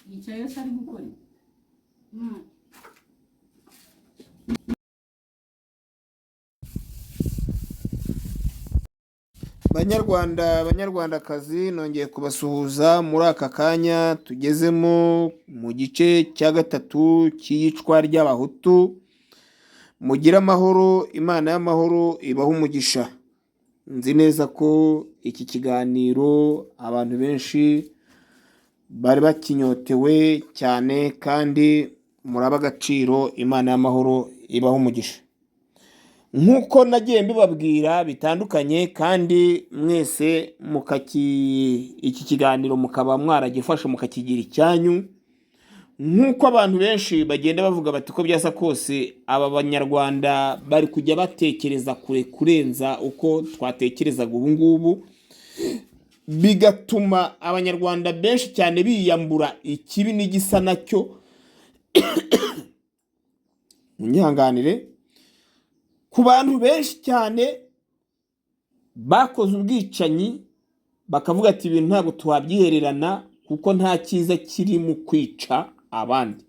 yicaye yose ari gukora banyarwandakazi nongeye kubasuhuza muri aka kanya tugezemo mu gice cya gatatu cy'iyicwa ry'abahutu. Mugire amahoro, Imana y'amahoro ibahe umugisha. Nzi neza ko iki kiganiro abantu benshi bari bakinyotewe cyane kandi muraba agaciro. Imana y'amahoro ibahe umugisha. Nk'uko nagiye mbibabwira bitandukanye kandi mwese iki kiganiro mukaba mwaragifashe mukakigira icyanyu, nk'uko abantu benshi bagenda bavuga bati ko byasa kose aba banyarwanda bari kujya batekereza kure kurenza uko twatekerezaga ubu ngubu, bigatuma abanyarwanda benshi cyane biyambura ikibi n'igisa nacyo. Munyihanganire, ku bantu benshi cyane bakoze ubwicanyi bakavuga ati ibintu ntabwo twabyihererana kuko nta cyiza kiri mu kwica abandi.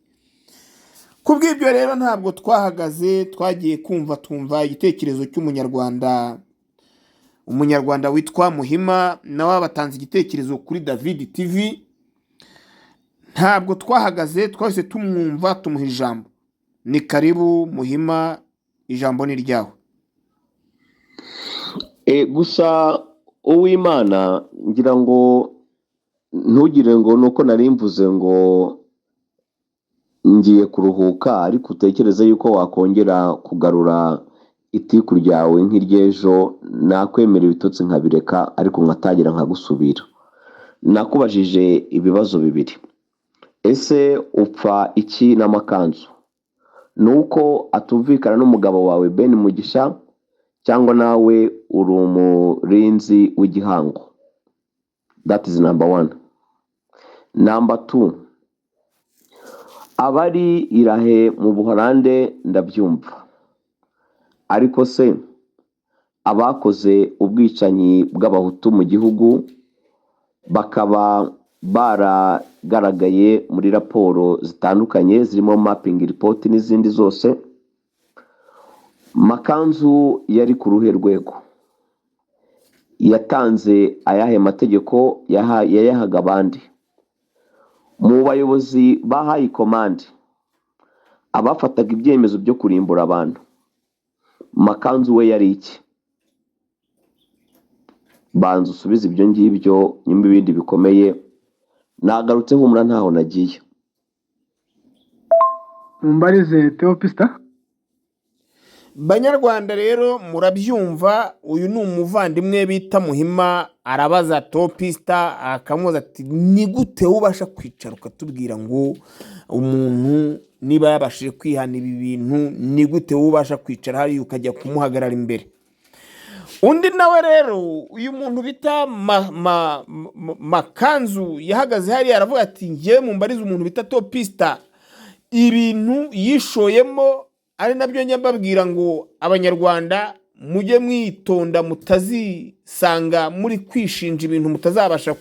Kubw'ibyo rero ntabwo twahagaze, twagiye twumva igitekerezo cy'umunyarwanda witwa Muhima, nawe batanze igitekerezo kuri David TV. Ntabwo twahagaze, twese tumwumva tumuha ijambo. Ni karibu Muhima, ijambo ni ryawe. Gusa Uwimana ngira ngo ntugire ngo nuko nari mvuze ngo ngiye kuruhuka, ariko utekereze yuko wakongera kugarura itiku ryawe nk'iryejo, nakwemera ibitotsi nkabireka ariko nkatagira nkagusubira. Nakubajije ibibazo bibiri. Ese upfa iki n'amakanzu? Nuko atumvikana n'umugabo wawe Ben Mugisha, cyangwa nawe uri umurinzi w'igihango? That is number 1. Number 2, abari irahe mu Buholande ndabyumva, ariko se abakoze ubwicanyi bw'abahutu mu gihugu bakaba baragaragaye muri raporo zitandukanye zirimo mapping report n'izindi zose, Makanzu yari ku ruhe rwego? Yatanze ayahe mategeko yayahaga abandi? Mu bayobozi ba high command abafataga ibyemezo byo kurimbura abantu, Makanzu we yari iki? Banza usubize ibyo ngibyo, nyuma ibindi bikomeye nagarutse humura ntaho nagiye. Mumbarize Theopista. Banyarwanda rero murabyumva, uyu ni umuvandimwe bita Muhima, arabaza Theopista akamubaza ati ni gute ubasha kwicara ukatubwira ngo umuntu niba yabashije kwihana ibi bintu, ni gute ubasha kwicara hari ukajya kumuhagarara imbere? Undi nawe rero uyu muntu bita Makanzu yahagaze hari aravuga ati ngiye mumbarize umuntu bita Theopista ibintu yishoyemo, ari nabyo nyababwira ngo abanyarwanda mujye mwitonda mutazisanga muri kwishinja ibintu mutazabasha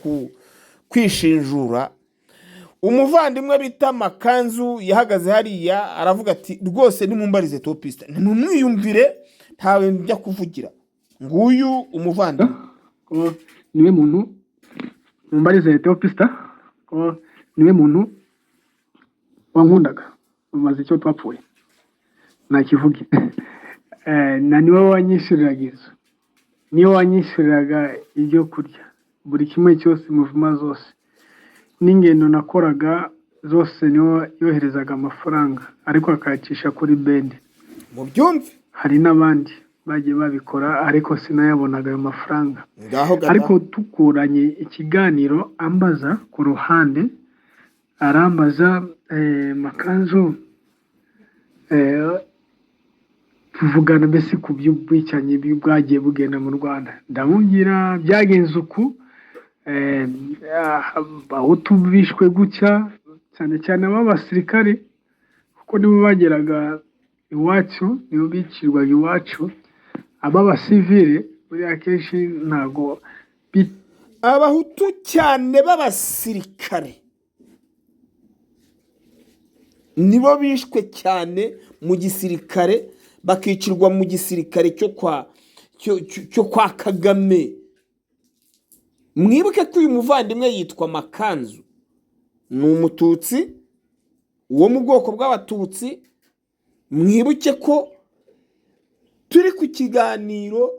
kwishinjura. Umuvandimwe bita Makanzu yahagaze hariya aravuga ati rwose nimumbarize Theopista, nimumwiyumvire ntawe njya kuvugira. Nguyu umuvandimwe niwe muntu mumbarize Theopista, niwe muntu wankundaga umaze icyo twapfuye nakivuge. Na niwe wanyishyuriraga inzu, niwe wanyishyuriraga ibyo kurya, buri kimwe cyose, muvuma zose n'ingendo nakoraga zose niwe yoherezaga amafaranga, ariko akayacisha kuri bende. Mu byumve hari n'abandi bagiye babikora ariko sinayabonaga ayo mafaranga. Ariko tukuranye ikiganiro ambaza ku ruhande, arambaza Makanzu, tuvugana mbese ku by'ubwicanyi bwagiye bugenda mu Rwanda. Ndamubwira byagenze uku, abahutu bishwe gutya, cyane cyane ab'abasirikare kuko nibo bageraga iwacu, nibo bicirwaga iwacu. Ab'abasivile buri akenshi ntago abahutu cyane b'abasirikare nibo bishwe cyane mu gisirikare, bakicirwa mu gisirikare cyo kwa Kagame. Mwibuke ko uyu muvandimwe yitwa Makanzu, ni umututsi wo mu bwoko bw'abatutsi. Mwibuke ko turi ku kiganiro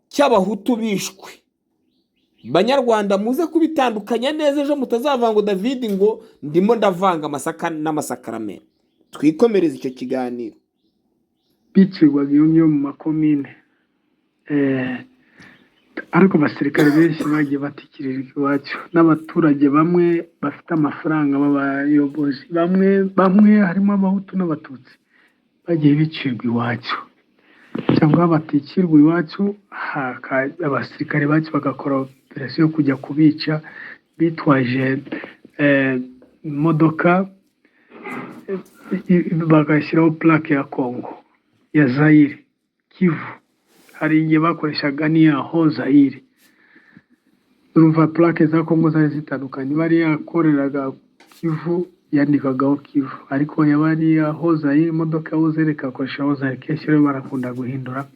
cy'abahutu bishwe. Banyarwanda muze kubitandukanya neza, ejo mutazavanga David ngo ndimo ndavanga amasaka n'amasakaramentu. Twikomereze icyo kiganiro. bicirwaga iyo mu makomine, ariko abasirikare benshi bagiye batikirira iwacu, n'abaturage bamwe bafite amafaranga b'abayobozi bamwe harimo abahutu n'abatutsi bagiye bicirwa iwacu, cyangwa batikirwa iwacu, abasirikare bacu bagakora operasiyo yo kujya kubica bitwaje imodoka, bagashyiraho plaque ya Kongo, ya Zaire, Kivu. Hari igihe bakoreshaga n'iyaho Zaire. Urumva plaque za Kongo zari zitandukanye, bari yakoreraga Kivu yandikagaho Kivu, ariko yabari yaho Zaire, imodoka yaho Zaire ikakoreshaho Zaire. Kenshi rero barakunda guhindura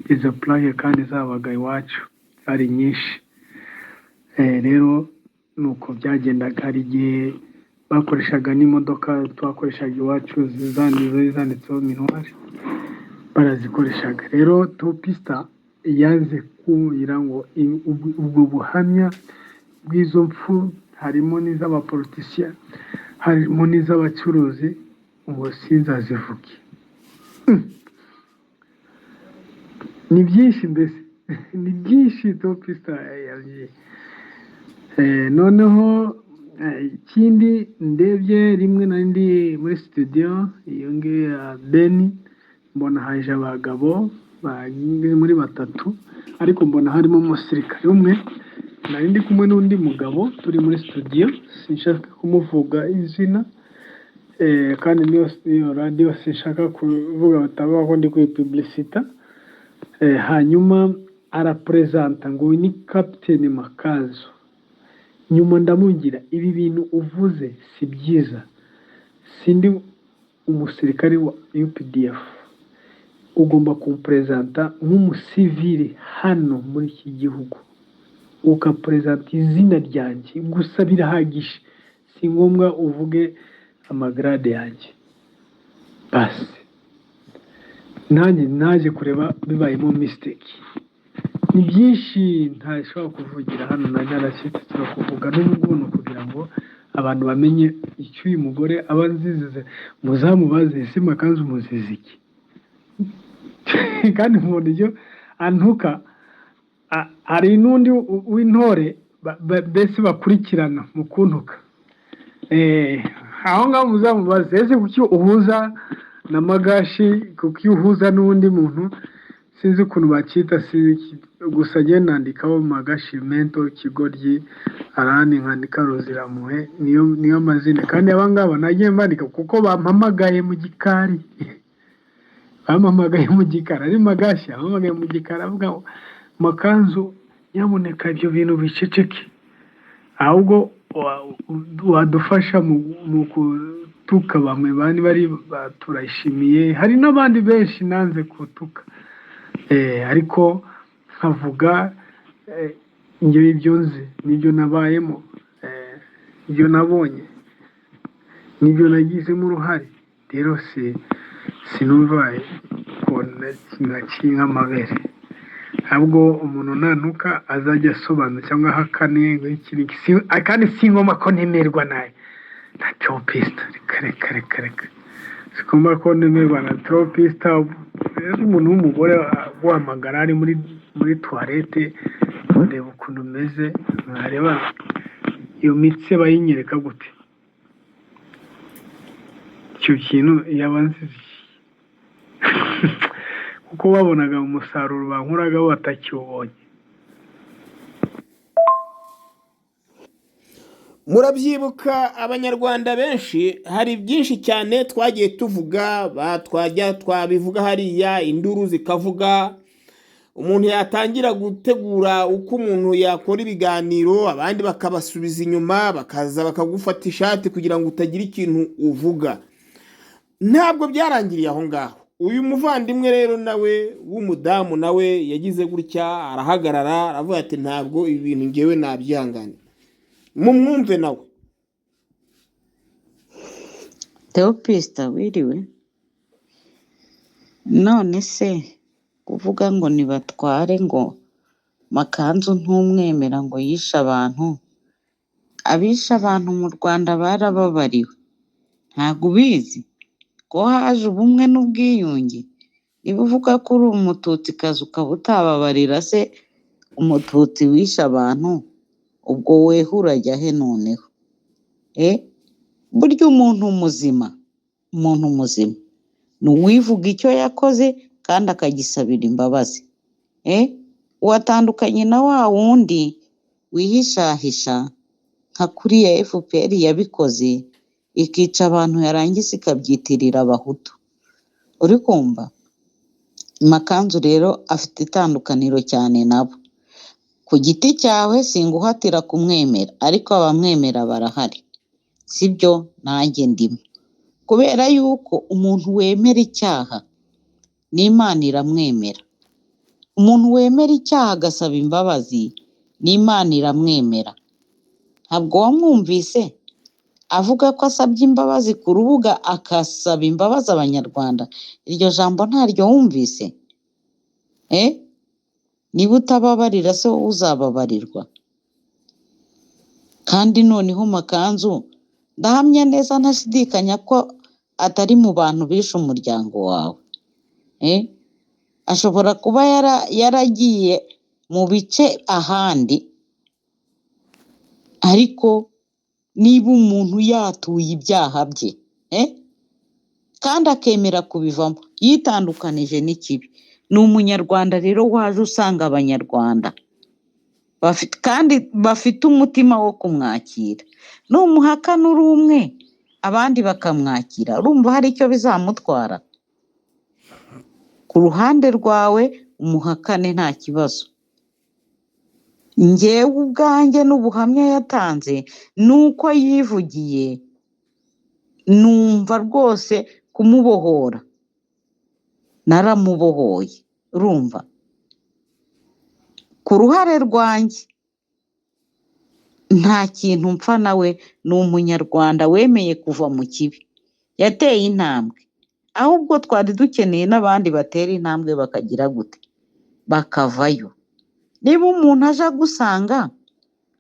izo plaque kandi zabaga iwacu ari nyinshi. Rero nuko byagendaga. Hari igihe bakoreshaga n'imodoka twakoreshaga iwacu zanditseho minuari, barazikoreshaga. Rero topista yaze kugira ngo ubwo buhamya bw'izo mpfu, harimo n'iz'abapolitisiya, harimo n'iz'abacuruzi, ngo sinzazivuge. Ni byinshi mbese, ni byinshi topista yagiye. Noneho ikindi ndebye rimwe ndi muri studio iyo ngiyo ya Beni, mbona haje abagabo muri batatu, ariko mbona harimo umusirikare umwe. Nari ndi kumwe n'undi mugabo turi muri studio, sinshaka kumuvuga izina, kandi niyo radio sinshaka kuvuga batabaho ndi kuri publicita. Hanyuma arapresenta ngo ni Captain Makazo. Nyuma ndamungira, ibi bintu uvuze si byiza, sindi umusirikare wa UPDF, ugomba kumpresenta nk'umusivili hano muri iki gihugu, ukapresenta izina ryanjye gusa birahagije, si ngombwa uvuge amagrade yanjye. Basi nanjye naje kureba bibayemo mistake. Ni byinshi ntashobora kuvugira hano, na narashyitse kuvuga n'ubuntu kugira ngo abantu bamenye icyo uyu mugore aba azize. Muzamubaze ese Makanzu muzize iki? Kandi mubona ibyo antuka. Hari n'undi w'intore mbese bakurikirana mu kuntuka. Aho ngaho muzamubaze ese kuki uhuza na Magashi, kuki uhuza n'undi muntu sinzi ukuntu bakita, gusa njye nandikaho Magashi mento Kigoryi, Arani nkandika Roziramuhe, niyo mazina. Kandi abangaba nagiye mbandika kuko bampamagaye mu gikari. Bampamagaye mu gikari, ari Magashi bampamagaye mu gikari avuga Makanzu nyamuneka ibyo bintu biceceke, ahubwo wadufasha mu kutuka bamwe bari turayishimiye. Hari n'abandi benshi nanze kutuka, ariko nkavuga njye ibyo nzi n'ibyo nabayemo, ibyo nabonye n'ibyo nagizemo uruhare. Rero sinumva ko nkinga amabere, ahubwo umuntu nantuka azajya asobanura cyangwa ahakane ngo iki kandi si ngoma ko ntemerwa naye na topista. Reka sigomba ko ntemerwa na topista. Umuntu w'umugore guhamagara ari muri toilette, ureba ukuntu umeze, ntareba iyo mitsi bayinyereka gute. Icyo kintu yaba nzizi kuko babonaga umusaruro bankuraga batakiwubonye. Murabyibuka abanyarwanda benshi, hari byinshi cyane twagiye tuvuga, twabivuga hariya, induru zikavuga, umuntu yatangira gutegura uko umuntu yakora ibiganiro, abandi bakabasubiza inyuma, bakaza bakagufata ishati kugira ngo utagira ikintu uvuga. ntabwo byarangiriye aho ngaho. Uyu muvandimwe rero nawe w'umudamu nawe yagize gutya arahagarara aravuga ati ntabwo ibi bintu ngewe nabyihanganira. Mumwumve nawe. Theopista wiriwe, none se kuvuga ngo nibatware ngo Makanzu ntumwemera ngo yishe abantu, abishe abantu mu Rwanda barababariwe, ntabwo ubizi ko haje ubumwe n'ubwiyunge? Niba uvuga ko uri umututsikazi ukaba utababarira se umututsi wishe abantu, ubwo weho urajya he noneho? Burya umuntu muzima ni uwivuga icyo yakoze kandi akagisabira imbabazi. Watandukanye na wa wundi wihishahisha nka kuriya FPR yabikoze, ikica abantu yarangiza ikabyitirira abahutu. Uri kumva? Makanzu rero afite itandukaniro cyane nabo. Ku giti cyawe singuhatira kumwemera, ariko abamwemera barahari, sibyo? Nanjye ndimo. Kubera yuko umuntu wemera icyaha n'Imana iramwemera, umuntu wemera icyaha agasaba imbabazi n'Imana iramwemera. Ntabwo wamwumvise avuga ko asabye imbabazi ku rubuga akasaba imbabazi Abanyarwanda? Iryo jambo ntaryo wumvise? Niba utababarira se wowe uzababarirwa? Kandi noneho Makanzu ndahamya neza ntashidikanya ko atari mu bantu bishe umuryango wawe. Ashobora kuba yaragiye mu bice ahandi, ariko niba umuntu yatuye ibyaha bye kandi akemera kubivamo, yitandukanije n'ikibi, ni umunyarwanda rero waje usanga Abanyarwanda kandi bafite umutima wo kumwakira. Numuhakana uri umwe abandi bakamwakira, urumva hari icyo bizamutwara? Ku ruhande rwawe umuhakane nta kibazo. Njyewe ubwanjye n'ubuhamya yatanze nuko yivugiye, numva rwose kumubohora naramubohoye. Urumva? Ku ruhare rwanjye nta kintu mpfa nawe, ni umunyarwanda wemeye kuva mu kibi, yateye intambwe. Ahubwo twari dukeneye n'abandi batera intambwe bakagira gute, bakavayo. Niba umuntu aje agusanga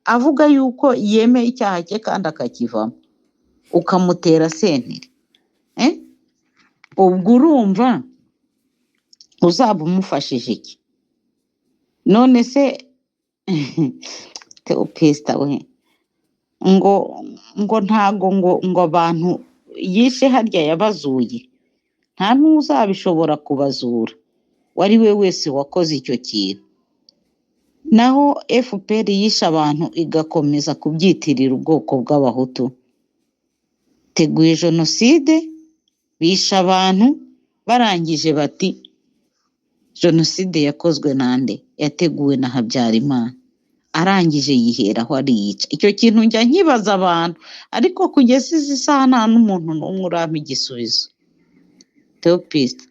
avuga yuko yemeye icyaha cye kandi akakivamo, ukamutera sentiri, ubwo urumva uzaba umufashije iki? None se Theopista we ngo ntago ngo abantu yishe harya yabazuye, nta n'uzabishobora kubazura wari we wese wakoze icyo kintu. Naho FPR yishe abantu igakomeza kubyitirira ubwoko bw'abahutu, teguye jenoside, bishe abantu, barangije bati jenoside yakozwe nande? Yateguwe na Habyarimana. Arangije yiheraho ariyica. Icyo kintu njya nkibaza abantu, ariko kugeza izi saha nta n'umuntu n'umwe urampa igisubizo. Theopista,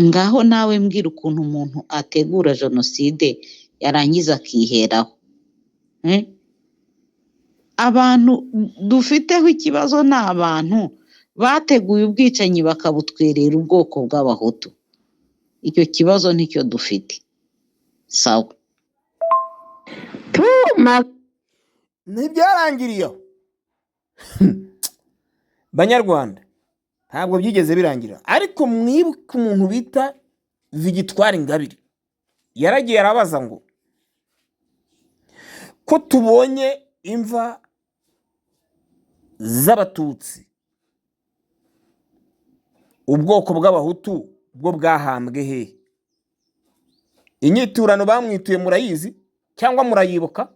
ngaho nawe mbwira ukuntu umuntu ategura jenoside yarangiza akiheraho. Abantu dufiteho ikibazo ni abantu bateguye ubwicanyi bakabutwerera ubwoko bw'abahutu. Icyo kibazo nicyo dufite. Sawa. Ntibyarangiriye aho. Banyarwanda, ntabwo byigeze birangira. Ariko mwibuke umuntu bita Bikitwa Ingabire, yaragiye arabaza ngo ko tubonye imva z'abatutsi, ubwoko bw'abahutu bwo bwahambwe hehe? Inyiturano bamwituye murayizi cyangwa murayibuka?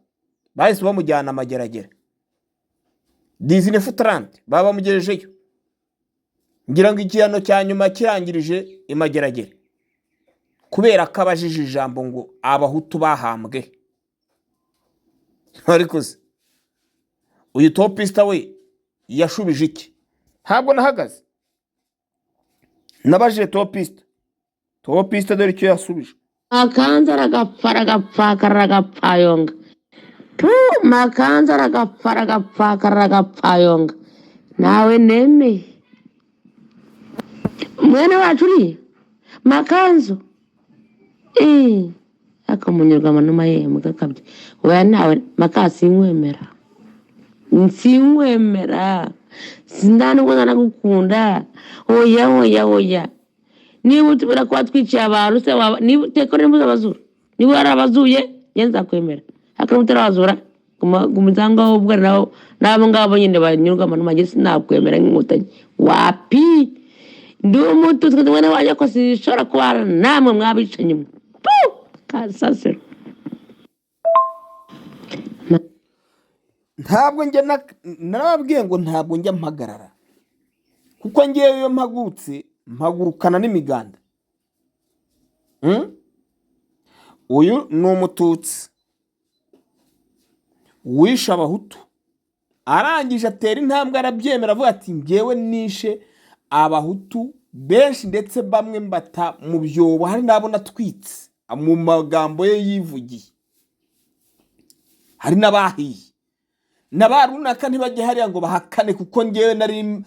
Bahise bamujyana Amageragere, Disney Futrante babamugejejeyo. Ngira ngo igihano cya nyuma kirangirije Imageragere kubera ko abajije ijambo ngo abahutu bahambwe. Ariko se uyu Theopista we yashubije iki? Ntabwo nahagaze. nabajije topiste dore icyo yasubije. makanza aragapfayonga makanza aragapfayonga nawe neme mwene wacu uri makanzu akamunyurwa numa ye mugakabye oya nawe makasi nsinwemera sindani ngo nagukunda oya niba utubura kwa twiciye abantu se niba tekore muzabazura niba yarabazuye yenza kwemera akamutera bazura kumuzanga ubwo nawo nabo ngabo nyine banyurwa numa je sinakwemera nk'inkotanyi wapi ndi umuntu twene wajya ko sishora kwara namwe mwabicanye mwe kasase ntabwo njye narababwiye ngo ntabwo njya mpagarara kuko ngewe iyo mpagutse mpagurukana n'imiganda. Uyu ni umututsi wishe abahutu arangije atera intambwe arabyemera avuga ati ngewe nishe abahutu benshi ndetse bamwe mbata mu byobo hari nabo natwitse mu magambo ye yivugiye hari n'abahiye n'abarunaka ntibajye hariya ngo bahakane kuko ngewe nari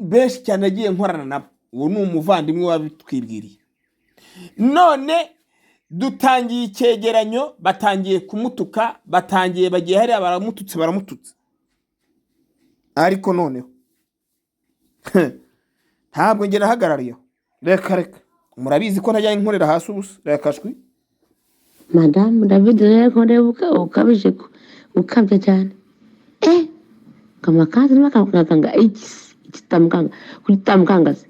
benshi cyane nagiye nkorana nabo. Uwo ni umuvandimwe wabitwibwiriye. None dutangiye icyegeranyo batangiye kumutuka batangiye bagiye hariya baramututse ariko noneho ntabwo njye nahagarariyeho reka murabizi ko ntajya nkorera hasi ubusa reka shwi Madame David reko ndebuka ukabije ukabye cyane kama kazi n'amakanga ikitamukanga se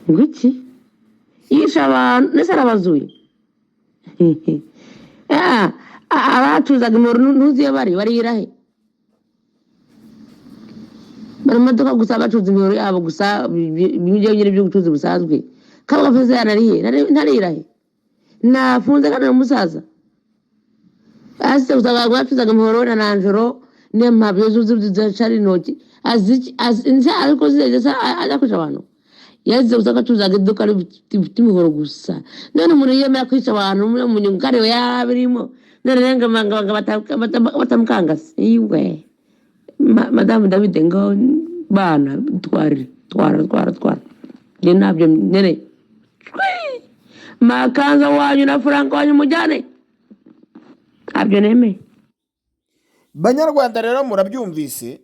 ngwiki yisha abantu nese arabazuye abatuzaga imoro ntuziye bari irahe baramaduka gusa abacuza imoro yabo gusa bimwe nyine byo gucuza busanzwe kabwa feze yanariye ntarirahe nafunze kana umusaza ase uzaga gwatuzaga imoro na nanjoro nemabyo zuzuzachari noki nza ariko zije ajakusha abantu yaze usaka tuzaga iduka timihoro gusa none umuntu yemera kwica abantu mu nyungare yabirimo none renga batamukanga iwe Madame David ngo bana twara ni nabyo nene makanza wanyu na Frank wanyu mujane abyo neme. Banyarwanda rero murabyumvise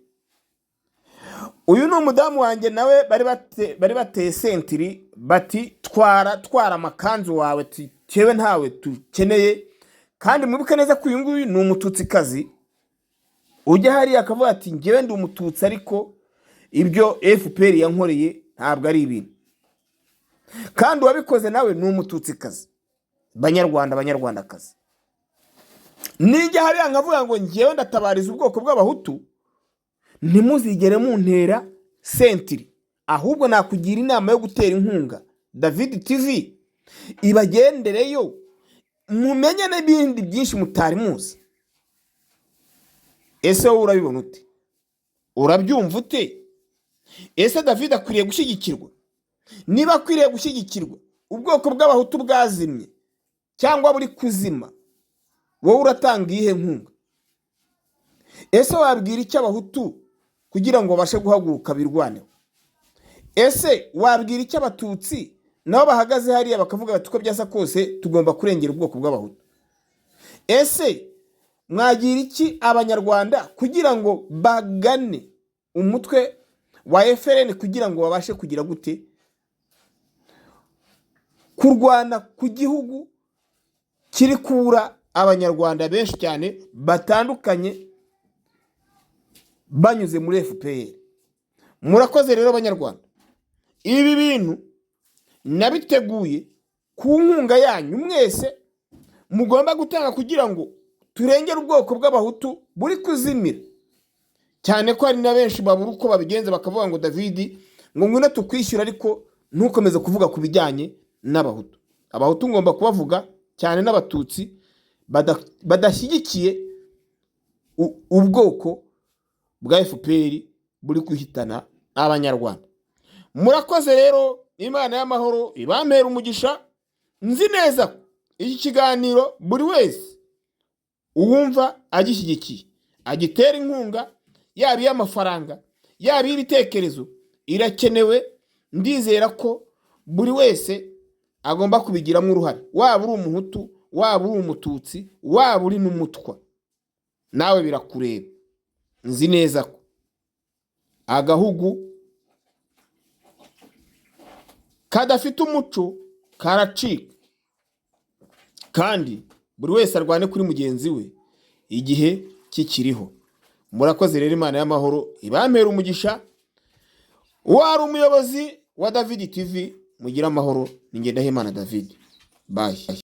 uyu ni umudamu wanjye nawe bari bateye sentiri bati twara amakanzu wawe cyewe ntawe tukeneye kandi mwibuke neza ko uyu nguyu ni umututsikazi ujya hariya akavuga ati ngewe ndi umututsi ariko ibyo FPR yankoreye ntabwo ari ibintu kandi uwabikoze nawe ni umututsikazi. Banyarwandakazi nijya hariya nkavuga ngo ngewe ndatabariza ubwoko bw'abahutu ntimuzigere muntera sentiri ahubwo nakugira inama yo gutera inkunga David TV ibagendereyo mumenye n'ibindi byinshi mutari muzi. Ese wowe urabibona ute? Urabyumva ute? Ese David akwiriye gushyigikirwa? Niba akwiriye gushyigikirwa ubwoko bw'abahutu bwazimye cyangwa buri kuzima wowe uratanga iyihe nkunga? Ese wabwira icyo abahutu kugira ngo bashe guhaguruka birwaneho? Ese wabwira icyo abatutsi nabo bahagaze hariya bakavuga bati uko byasa kose tugomba kurengera ubwoko bw'abahutu? Ese mwagira iki abanyarwanda kugira ngo bagane umutwe wa FRN kugira ngo babashe kugira gute kurwana ku gihugu kiri kubura abanyarwanda benshi cyane batandukanye banyuze muri FPR? Murakoze rero abanyarwanda, ibi bintu nabiteguye ku nkunga yanyu mwese mugomba gutanga kugira ngo turengere ubwoko bw'abahutu buri kuzimira cyane ko hari na benshi babura uko babigenza bakavuga ngo David ngo ngwino tukwishyura ariko ntukomeze kuvuga ku bijyanye n'abahutu. Abahutu ngomba kubavuga cyane n'abatutsi badashyigikiye ubwoko bwa FPR buri kuhitana abanyarwanda. Murakoze rero Imana y'amahoro ibampera umugisha. Nzi neza ko iki kiganiro buri wese uwumva agishyigikiye agitera inkunga, yaba iy'amafaranga yaba iy'ibitekerezo, irakenewe. Ndizera ko buri wese agomba kubigiramo uruhare, waba uri umuhutu, waba uri umututsi, waba uri n'umutwa, nawe birakureba. Nzi neza ko agahugu kadafite umuco karacika, kandi buri wese arwane kuri mugenzi we igihe kikiriho. Murakoze rero, Imana y'amahoro ibampera umugisha. Wari umuyobozi wa David TV, mugira amahoro. Ni Ngendahimana David. Bye.